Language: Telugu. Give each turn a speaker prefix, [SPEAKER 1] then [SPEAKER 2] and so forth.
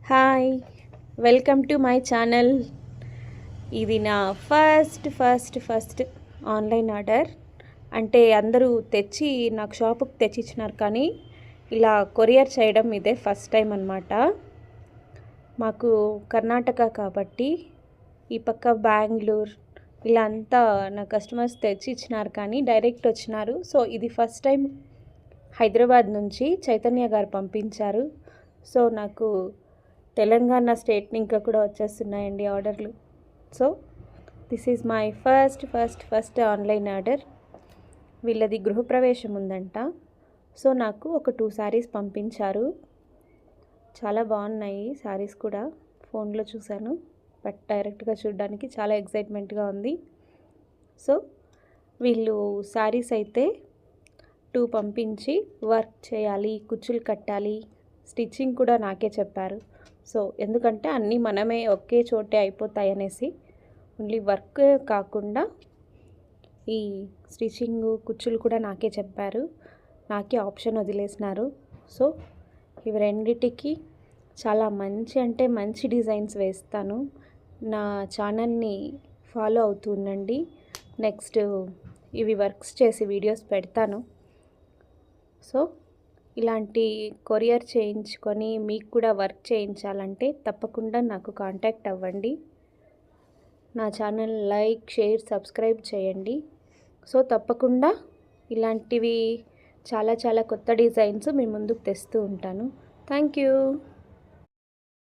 [SPEAKER 1] Hi, welcome to my channel. ఇది నా ఫస్ట్ ఆన్లైన్ ఆర్డర్. అంటే అందరూ తెచ్చి నాకు షాపుకి తెచ్చిచ్చినారు, కానీ ఇలా కొరియర్ చేయడం ఇదే ఫస్ట్ టైం అన్నమాట. మాకు కర్ణాటక కాబట్టి ఈ పక్క బెంగళూరు ఇలా అంతా నా కస్టమర్స్ తెచ్చి ఇచ్చినారు, కానీ డైరెక్ట్ వచ్చినారు. సో ఇది ఫస్ట్ టైం హైదరాబాద్ నుంచి చైతన్య గారు పంపించారు. సో నాకు తెలంగాణ స్టేట్ ఇంకా కూడా వచ్చేస్తున్నాయండి ఆర్డర్లు. So this is my first online order. వీళ్ళది గృహప్రవేశం ఉందంట. సో నాకు ఒక 2 శారీస్ పంపించారు. చాలా బాగున్నాయి శారీస్ కూడా. ఫోన్లో చూశాను, బట్ డైరెక్ట్గా చూడడానికి చాలా ఎక్సైట్మెంట్గా ఉంది. సో వీళ్ళు శారీస్ అయితే 2 పంపించి వర్క్ చేయాలి, కుచ్చులు కట్టాలి, స్టిచ్చింగ్ కూడా నాకే చెప్పారు. సో ఎందుకంటే అన్నీ మనమే ఒకే చోటే అయిపోతాయి అనేసి ఓన్లీ వర్క్ కాకుండా ఈ స్టిచ్చింగ్ కుచ్చులు కూడా నాకే చెప్పారు, నాకే ఆప్షన్ వదిలేసినారు. సో ఇవి రెండిటికి చాలా మంచి డిజైన్స్ వేస్తాను. నా ఛానల్ని ఫాలో అవుతూ ఉండండి. నెక్స్ట్ ఇవి వర్క్స్ చేసి వీడియోస్ పెడతాను. సో ఇలాంటి కొరియర్ చేయించుకొని మీకు కూడా వర్క్ చేయించాలంటే తప్పకుండా నాకు కాంటాక్ట్ అవ్వండి. నా ఛానల్ లైక్, షేర్, సబ్స్క్రైబ్ చేయండి. సో తప్పకుండా ఇలాంటివి చాలా కొత్త డిజైన్స్ మీ ముందుకు తెస్తూ ఉంటాను. Thank you.